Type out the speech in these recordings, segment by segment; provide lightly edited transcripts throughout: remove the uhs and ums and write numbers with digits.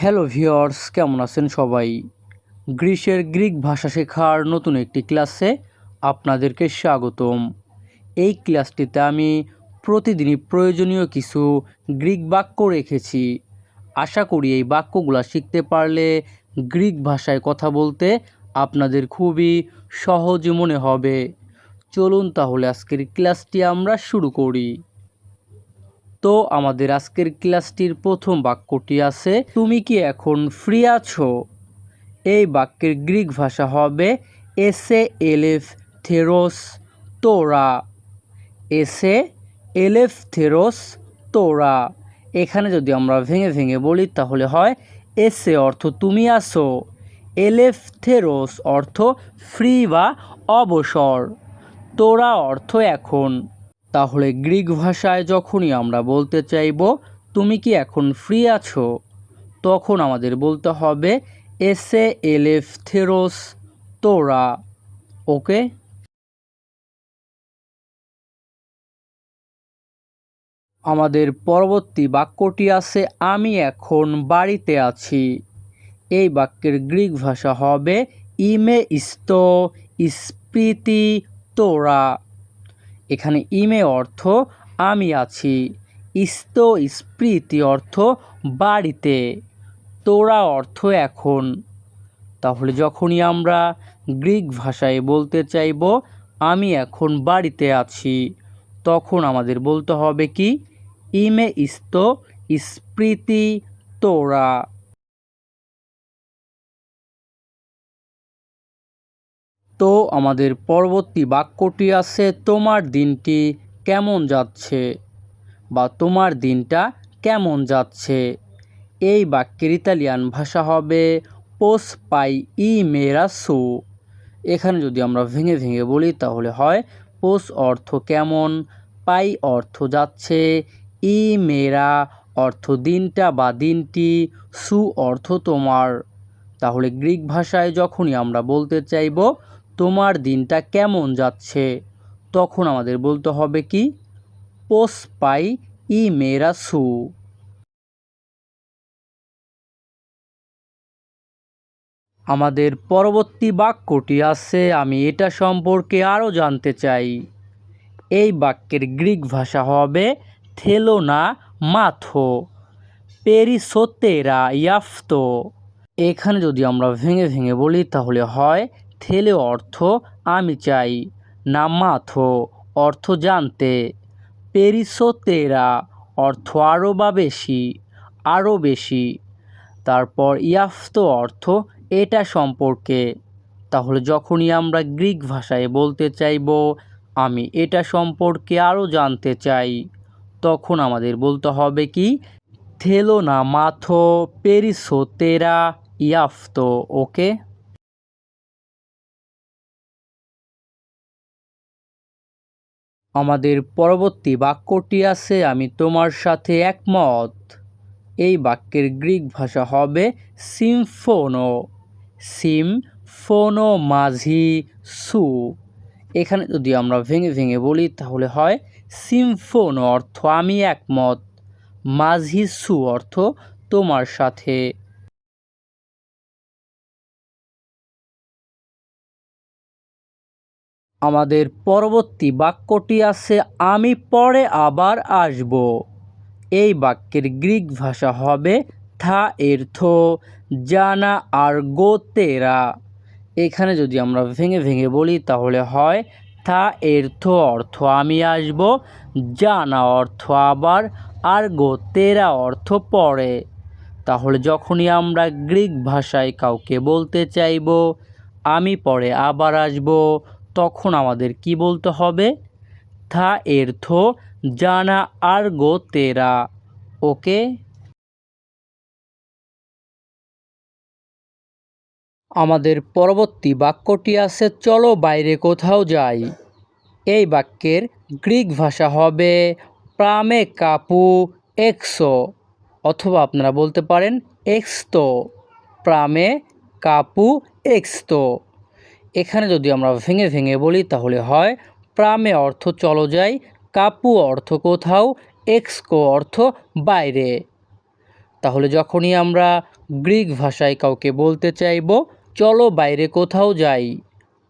Hello viewers, কেমন আছেন সবাই? গ্রিসের গ্রিক ভাষা শেখার নতুন একটি ক্লাসে আপনাদেরকে স্বাগতম। এই ক্লাসটিতে আমি প্রতিদিনই প্রয়োজনীয় কিছু গ্রিক বাক্য রেখেছি। আশা করি এই বাক্যগুলো শিখতে পারলে গ্রিক ভাষায় কথা বলতে আপনাদের খুবই সহজ মনে হবে। চলুন তাহলে আজকের ক্লাসটি আমরা শুরু করি। তো আমাদের আজকের ক্লাসটির প্রথম বাক্যটি আছে, তুমি কি এখন ফ্রি আছো? এই বাক্যের গ্রিক ভাষা হবে এসে এলেফ থেরোস তোরা। এসে এলেফ থেরোস তোরা। এখানে যদি আমরা ভেঙে ভেঙে বলি তাহলে হয় এসে অর্থ তুমি আসো, এলেফ থেরোস অর্থ ফ্রি বা অবসর, তোরা অর্থ এখন। তাহলে গ্রিক ভাষায় যখনই আমরা বলতে চাইব তুমি কি এখন ফ্রি আছো, তখন আমাদের বলতে হবে এসে এলেফ থেরোস তোরা। ওকে। আমাদের পরবর্তী বাক্যটি আছে, আমি এখন বাড়িতে আছি। এই বাক্যের গ্রিক ভাষা হবে ইমে ইস্তো স্প্রিতি তোরা। এখানে ইমে অর্থ আমি আছি, ইস্তো স্প্রিতি অর্থ বাড়িতে, তোরা অর্থ এখন। তাহলে যখনই আমরা গ্রিক ভাষায় বলতে চাইব আমি এখন বাড়িতে আছি, তখন আমাদের বলতে হবে কি ইমে ইস্তো স্প্রিতি তোরা। তো আমাদের পরবর্তী বাক্যটি আছে, তোমার দিনটি কেমন যাচ্ছে বা তোমার দিনটা কেমন যাচ্ছে। এই বাক্যের ইতালিয়ান ভাষা হবে পোস পাই ই মেরা সু। এখানে যদি আমরা ভেঙে ভেঙে বলি তাহলে হয় পোস অর্থ কেমন, পাই অর্থ যাচ্ছে, ই মেরা অর্থ দিনটা বা দিনটি, সু অর্থ তোমার। তাহলে গ্রিক ভাষায় যখনই আমরা বলতে চাইব তোমার দিনটা কেমন যাচ্ছে, তখন আমাদের বলতে হবে কি পোস পাই ই মেরা সু। আমাদের পরবর্তী বাক্যটি আছে, আমি এটা সম্পর্কে আরও জানতে চাই। এই বাক্যের গ্রিক ভাষা হবে থেলোনা মাথো পেরিসোতেরা ইয়াফতো। এখানে যদি আমরা ভেঙে ভেঙে বলি তাহলে হয় থেলে অর্থ আমি চাই, না মাথো অর্থ জানতে, পেরিসোতেরা অর্থ আরও বা বেশি, আরও বেশি, তারপর ইয়াফতো অর্থ এটা সম্পর্কে। তাহলে যখনই আমরা গ্রিক ভাষায় বলতে চাইব আমি এটা সম্পর্কে আরও জানতে চাই, তখন আমাদের বলতে হবে কি থেলো না মাথো পেরিসোতেরা ইয়াফতো। ওকে। আমাদের পরবর্তী বাক্যটি আছে, আমি তোমার সাথে একমত। এই বাক্যের গ্রিক ভাষা হবে সিমফোনো সিমফোনো মাঝি সু। এখানে যদি আমরা ভেঙে ভেঙে বলি তাহলে হয় সিমফোনো অর্থ আমি একমত, মাঝি সু অর্থ তোমার সাথে। আমাদের পরবর্তী বাক্যটি আছে, আমি পরে আবার আসব। এই বাক্যের গ্রিক ভাষা হবে থা এর্থো জানা আর গোতেরা। এখানে যদি আমরা ভেঙে ভেঙে বলি তাহলে হয় থা এর্থো অর্থ আমি আসব, জানা অর্থ আবার, আর গোতেরা অর্থ পরে। তাহলে যখনই আমরা গ্রিক ভাষায় কাউকে বলতে চাইব আমি পরে আবার আসব, তখন আমাদের কি বলতে হবে থা এর্থো জানা আর গোতেরা। ওকে। আমাদের পরবর্তী বাক্যটি আছে, চলো বাইরে কোথাও যাই। এই বাক্যের গ্রিক ভাষা হবে প্রামে কাপু এক্সো, অথবা আপনারা বলতে পারেন এক্সতো, প্রামে কাপু এক্সতো। এখানে যদি আমরা ভেঙে ভেঙে বলি তাহলে হয় প্রামে অর্থ চলো যাই, কাপু অর্থ কোথাও, এক্সকো অর্থ বাইরে। তাহলে যখনই আমরা গ্রিক ভাষায় কাউকে বলতে চাইবো চলো বাইরে কোথাও যাই,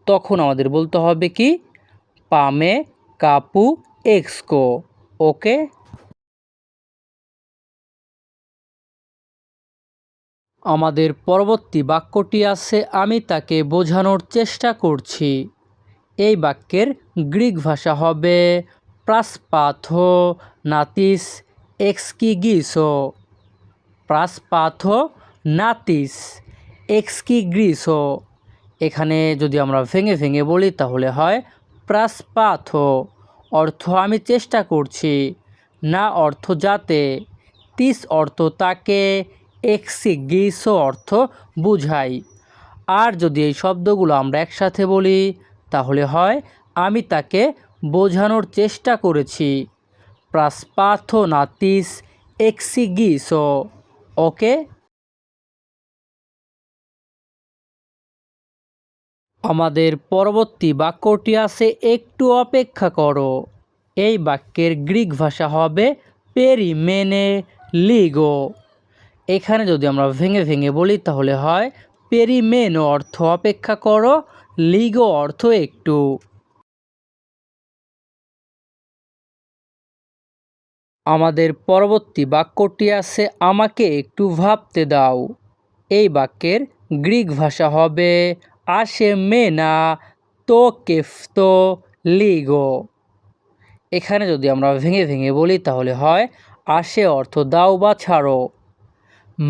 তখন আমাদের বলতে হবে কি পামে কাপু এক্সকো। ওকে। আমাদের পরবর্তী বাক্যটি আছে আমি তাকে বোঝানোর চেষ্টা করছি। এই বাক্যের গ্রিক ভাষা হবে প্রাসপাথো নাতিস এক্সকিগিসো। প্রাসপাথো নাতিস এক্সকিগ্রিসো। এখানে যদি আমরা ভেঙে ভেঙে বলি তাহলে হয় প্রাসপাথো অর্থ আমি চেষ্টা করছি, না অর্থ যাতে, তিস অর্থ তাকে, এক্সিগিসো অর্থ বুঝাই। আর যদি এই শব্দগুলো আমরা একসাথে বলি তাহলে হয় আমি তাকে বোঝানোর চেষ্টা করেছি, প্রাসপাথো নাতিস এক্সিগিসো। ওকে। আমাদের পরবর্তী বাক্যটি আছে একটু অপেক্ষা করো। এই বাক্যের গ্রিক ভাষা হবে পেরিমেনে লিগো। এখানে যদি আমরা ভেঙে ভেঙে বলি তাহলে হয় পেরিমেনো অর্থ অপেক্ষা করো, লিগো অর্থ একটু। আমাদের পরবর্তী বাক্যটি আছে আমাকে একটু ভাবতে দাও। এই বাক্যের গ্রিক ভাষা হবে আসে মেনা তো কেফতো লিগো। এখানে যদি আমরা ভেঙে ভেঙে বলি তাহলে হয় আসে অর্থ দাও বা ছাড়ো,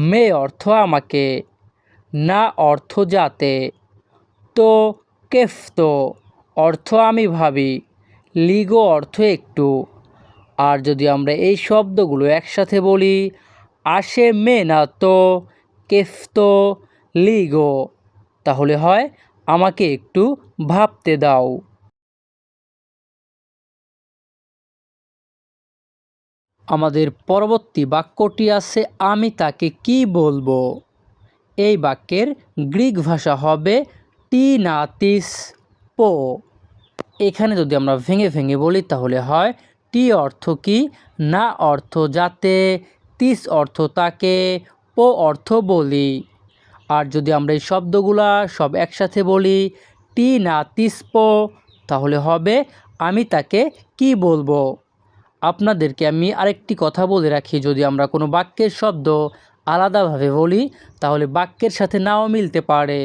মে অর্থ আমাকে, না অর্থ যাতে, তো কেফতো অর্থ আমি ভাবি, লিগো অর্থ একটু। আর যদি আমরা এই শব্দগুলো একসাথে বলি আসে মেনা তো কেফতো লিগো তাহলে হয় আমাকে একটু ভাবতে দাও। আমাদের পরবর্তী বাক্যটি আছে আমি তাকে কি বলবো। এই বাক্যের গ্রিক ভাষা হবে টি নাতিস পো। এখানে যদি আমরা ভেঙে ভেঙে বলি তাহলে হয় টি অর্থ কি, না অর্থ যাতে, তিস অর্থ তাকে, পো অর্থ বলি। আর যদি আমরা এই শব্দগুলা সব একসাথে বলি টি নাতিস পো তাহলে হবে আমি তাকে কি বলবো। আপনাদেরকে আমি আরেকটি কথা বলে রাখি, যদি আমরা কোনো বাক্যের শব্দ আলাদাভাবে বলি তাহলে বাক্যের সাথে নাও মিলতে পারে।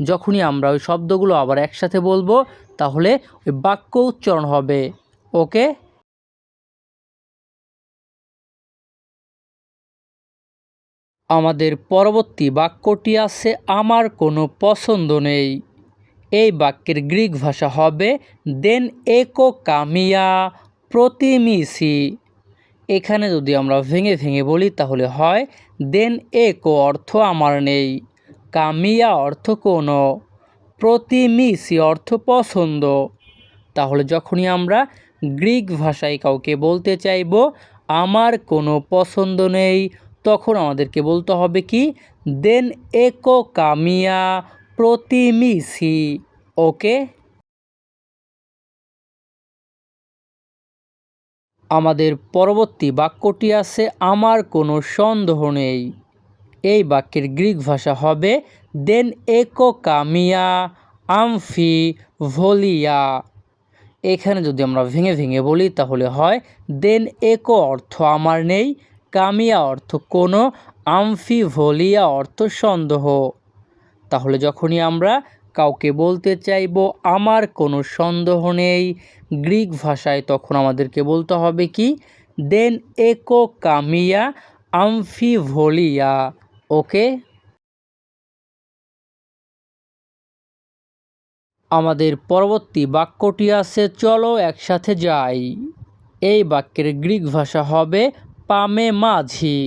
যখনই আমরা ওই শব্দগুলো আবার একসাথে বলবো তাহলে ওই বাক্য উচ্চারণ হবে। ওকে। আমাদের পরবর্তী বাক্যটি আছে আমার কোনো পছন্দ নেই। এই বাক্যের গ্রিক ভাষা হবে দেন একো কামিয়া প্রতিমিসি। এখানে যদি আমরা ভেঙে ভেঙে বলি তাহলে হয় দেন একো অর্থ আমার নেই, কামিয়া অর্থ কোনো, প্রতিমিসি অর্থ পছন্দ। তাহলে যখনই আমরা গ্রিক ভাষায় কাউকে বলতে চাইব আমার কোনো পছন্দ নেই তখন আমাদেরকে বলতে হবে কি দেন একো কামিয়া প্রতিমিসি। ওকে। আমাদের পরবর্তী বাক্যটি আছে আমার কোনো সন্দেহ নেই। এই বাক্যের গ্রিক ভাষা হবে দেন একো কামিয়া আমফি ভলিয়া। এখানে যদি আমরা ভেঙে ভেঙে বলি তাহলে হয় দেন একো অর্থ আমার নেই, কামিয়া অর্থ কোনো, আমফি ভলিয়া অর্থ সন্দেহ। তাহলে যখনই আমরা কাউকে বলতে চাইব আমার কোনো সন্দেহ নেই গ্রিক ভাষায় তখন আমাদেরকে বলতে হবে কি দেন একো কামিয়া আমফি ভলিয়া। ওকে। আমাদের পরবর্তী বাক্যটি আছে চলো একসাথে যাই। এই বাক্যের গ্রিক ভাষা হবে পামে মাঝি।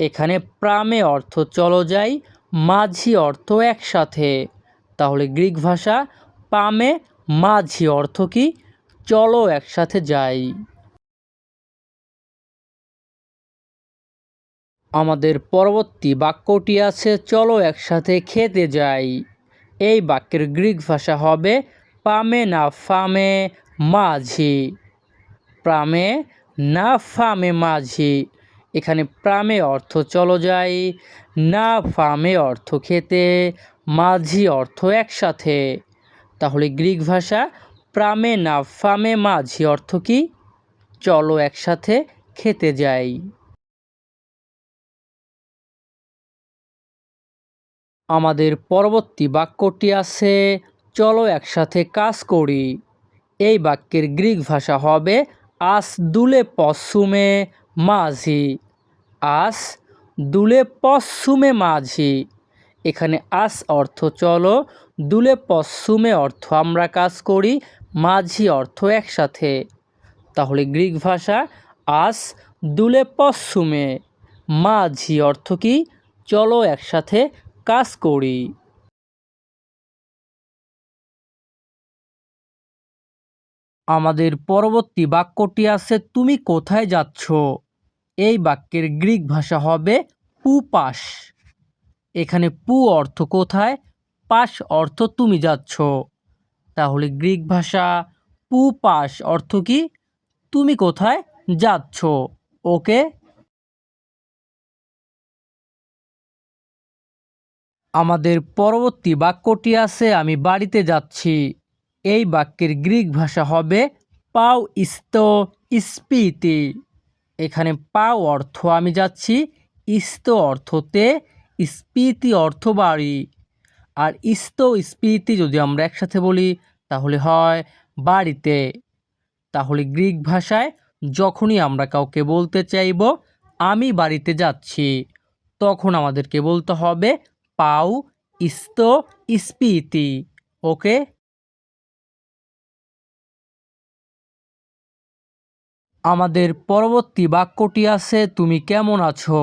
এখানে প্রামে অর্থ চলো যাই, মাঝি অর্থ একসাথে। তাহলে গ্রিক ভাষা পামে মাঝি অর্থ কি চলো একসাথে যাই। আমাদের পরবর্তী বাক্যটি আছে চলো একসাথে খেতে যাই। এই বাক্যের গ্রিক ভাষা হবে পামে না ফামে মাঝি। প্রামে না ফামে মাঝি। এখানে প্রামে অর্থ চলো যাই, না ফামে অর্থ খেতে, মাঝি অর্থ একসাথে। তাহলে গ্রিক ভাষা প্রামে না ফামে মাঝি অর্থ কি? চলো একসাথে খেতে যাই। আমাদের পরবর্তী বাক্যটি আছে চলো একসাথে কাজ করি। এই বাক্যের গ্রিক ভাষা হবে আস দুলে পশ্চুমে মাঝি। আস দুলে পশ্চুমে মাঝি। এখানে আস অর্থ চলো, দুলে পশ্চুমে অর্থ আমরা কাজ করি, মাঝি অর্থ একসাথে। তাহলে গ্রিক ভাষা আস দুলে পশ্চুমে মাঝি অর্থ কি? চলো একসাথে কাজ করি। আমাদের পরবর্তী বাক্যটি আছে তুমি কোথায় যাচ্ছ? এই বাক্যের গ্রিক ভাষা হবে পু পাস। এখানে পু অর্থ কোথায়, পাস অর্থ তুমি যাচ্ছ। তাহলে গ্রিক ভাষা পু পাস অর্থ কি? তুমি কোথায় যাচ্ছ। ওকে। আমাদের পরবর্তী বাক্যটি আছে আমি বাড়িতে যাচ্ছি। এই বাক্যের গ্রিক ভাষা হবে পাও ইস্তো স্পিতি। এখানে পাও অর্থ আমি যাচ্ছি, ইস্তো অর্থতে, স্পিতি অর্থ বাড়ি। আর ইস্তো স্পিতি যদি আমরা একসাথে বলি তাহলে হয় বাড়িতে। তাহলে গ্রিক ভাষায় যখনই আমরা কাউকে বলতে চাইব আমি বাড়িতে যাচ্ছি, তখন আমাদেরকে বলতে হবে পাউ ইস্তো স্পিতি। ওকে। আমাদের পরবর্তী বাক্যটি আছে তুমি কেমন আছো।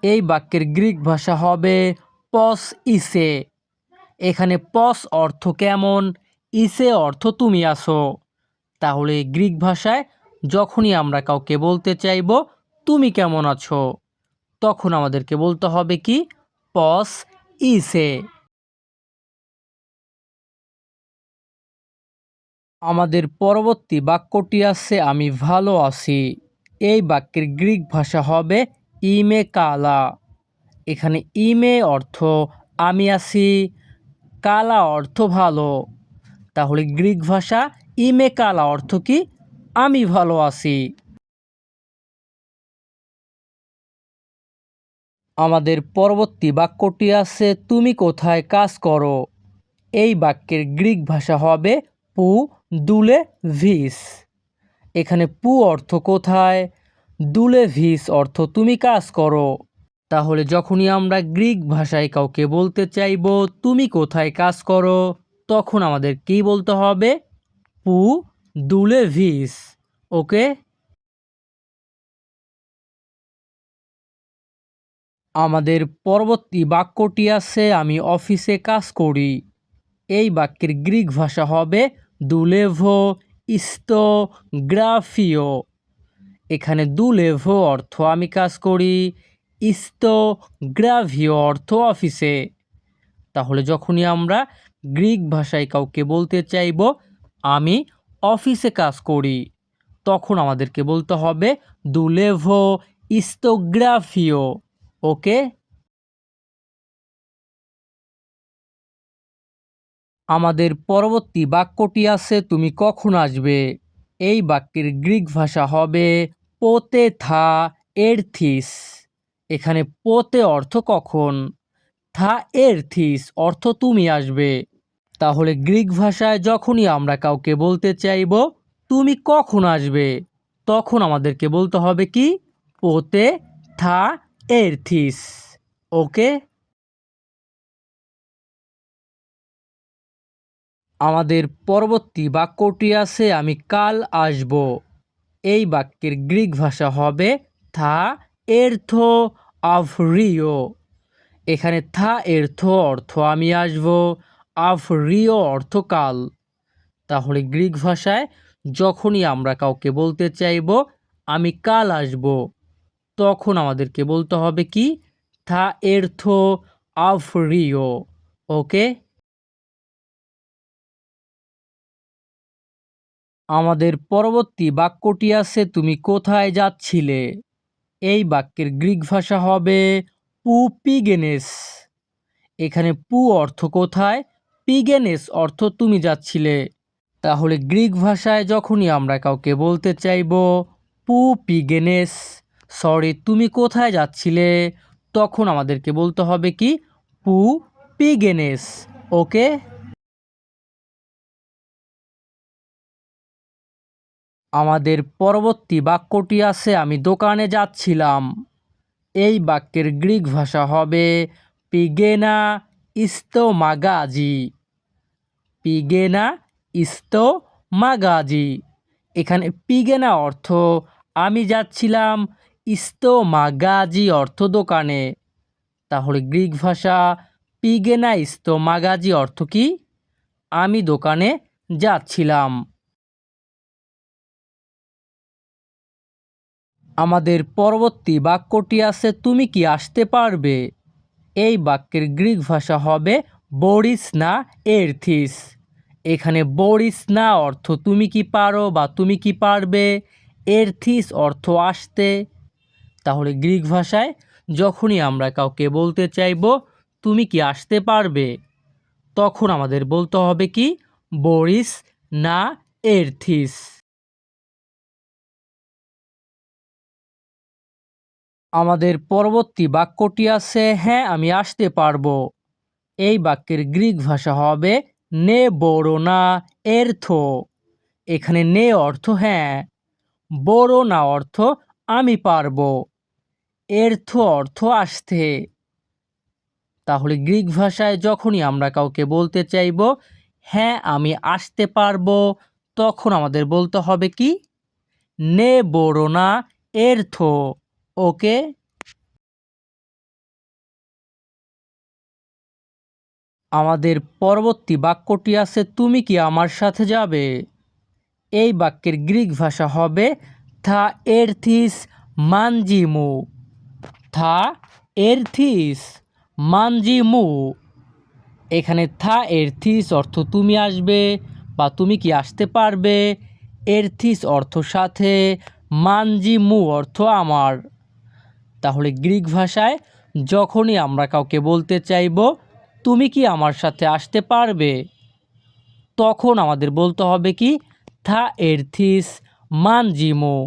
এই বাক্যের গ্রিক ভাষা হবে পস ইসে। এখানে পস অর্থ কেমন, ইসে অর্থ তুমি আছো। তাহলে গ্রিক ভাষায় যখনই আমরা কাউকে বলতে চাইব তুমি কেমন আছো, তখন আমাদেরকে বলতে হবে কি? পস ইসে। আমাদের পরবর্তী বাক্যটি আছে আমি ভালো আছি। এই বাক্যের গ্রিক ভাষা হবে ইমে কালা। এখানে ইমে অর্থ আমি আছি, কালা অর্থ ভালো। তাহলে গ্রিক ভাষা ইমে কালা অর্থ কি? আমি ভালো আছি। আমাদের পরবর্তী বাক্যটি আছে তুমি কোথায় কাজ করো। এই বাক্যের গ্রিক ভাষা হবে পু দুলে ভিস। এখানে পু অর্থ কোথায়, দুলে ভিস অর্থ তুমি কাজ করো। তাহলে যখনই আমরা গ্রিক ভাষায় কাউকে বলতে চাইব তুমি কোথায় কাজ করো, তখন আমাদের কি বলতে হবে? পু দুলে ভিস। ওকে। আমাদের পরবর্তী বাক্যটি আছে আমি অফিসে কাজ করি। এই বাক্যের গ্রিক ভাষা হবে দুলেভো ইস্তো গ্রাফিও। এখানে দুলেভো অর্থ আমি কাজ করি, ইস্তো গ্রাভিও অর্থ অফিসে। তাহলে যখনই আমরা গ্রিক ভাষায় কাউকে বলতে চাইব আমি অফিসে কাজ করি, তখন আমাদেরকে বলতে হবে দুলেভো ইস্তোগ্রাফিও। ওকে। আমাদের পরবর্তী বাক্যটি আছে তুমি কখন আসবে। এই বাক্যের গ্রিক ভাষা হবে পোতে থা এরথিস। এখানে পোতে অর্থ কখন, থা এরথিস অর্থ তুমি আসবে। তাহলে গ্রিক ভাষায় যখনই আমরা কাউকে বলতে চাইব তুমি কখন আসবে, তখন আমাদেরকে বলতে হবে কি? পোতে থা এরথিস। ওকে। আমাদের পরবর্তী বাক্যটি আছে আমি কাল আসব। এই বাক্যের গ্রিক ভাষা হবে থা এরথো আভ রিও। এখানে থা এরথো অর্থ আমি আসব, আভ রিও অর্থ কাল। তাহলে গ্রিক ভাষায় যখনই আমরা কাউকে বলতে চাইব আমি কাল আসব, তখন আমাদেরকে বলতে হবে কি? থা এরথো আভ রিও। ওকে। আমাদের পরবর্তী বাক্যটি আছে তুমি কোথায় যাচ্ছিলে। এই বাক্যের গ্রিক ভাষা হবে পু পিগেনেস। এখানে পু অর্থ কোথায়, পিগেনেস অর্থ তুমি যাচ্ছিলে। তাহলে গ্রিক ভাষায় যখনই আমরা কাউকে বলতে চাইব পু পিগেনেস, সরি তুমি কোথায় যাচ্ছিলে, তখন আমাদেরকে বলতে হবে কি পু পিগেনেস। ওকে। আমাদের পরবর্তী বাক্যটি আছে আমি দোকানে যাচ্ছিলাম। এই বাক্যের গ্রিক ভাষা হবে পিগেনা ইস্তো মাগাজি। পিগেনা ইস্তো মাগাজি। এখানে পিগেনা অর্থ আমি যাচ্ছিলাম, ইস্তো মাগাজি অর্থ দোকানে। তাহলে গ্রিক ভাষা পিগেনা ইস্তো মাগাজি অর্থ কি, আমি দোকানে যাচ্ছিলাম। আমাদের পরবর্তী বাক্যটি আছে তুমি কি আসতে পারবে। এই বাক্যের গ্রিক ভাষা হবে বরিস না এরথিস। এখানে বরিস না অর্থ তুমি কি পারো বা তুমি কি পারবে, এরথিস অর্থ আসতে। তাহলে গ্রিক ভাষায় যখনই আমরা কাউকে বলতে চাইব তুমি কি আসতে পারবে, তখন আমাদের বলতে হবে কি বরিস না এরথিস। আমাদের পরবর্তী বাক্যটি আছে হ্যাঁ আমি আসতে পারবো। এই বাক্যের গ্রিক ভাষা হবে নে বোরোনা এরথো। এখানে নে অর্থ হ্যাঁ, বোরোনা অর্থ আমি পারবো, এরথো অর্থ আসতে। তাহলে গ্রিক ভাষায় যখনই আমরা কাউকে বলতে চাইব হ্যাঁ আমি আসতে পারবো, তখন আমাদের বলতে হবে কি নে বোরোনা এরথো। ওকে। আমাদের পরবর্তী বাক্যটি আছে তুমি কি আমার সাথে যাবে। এই বাক্যের গ্রিক ভাষা হবে থা এরথিস মানজিমু। থা এরথিস মানজিমু। এখানে থা এরথিস অর্থ তুমি আসবে বা তুমি কি আসতে পারবে, এরথিস অর্থ সাথে, মানজিমু অর্থ আমার। তাহলে গ্রিক ভাষায় যখনই আমরা কাউকে বলতে চাইব তুমি কি আমার সাথে আসতে পারবে, তখন আমাদের বলতে হবে কি থা এরথিস মানজিমো।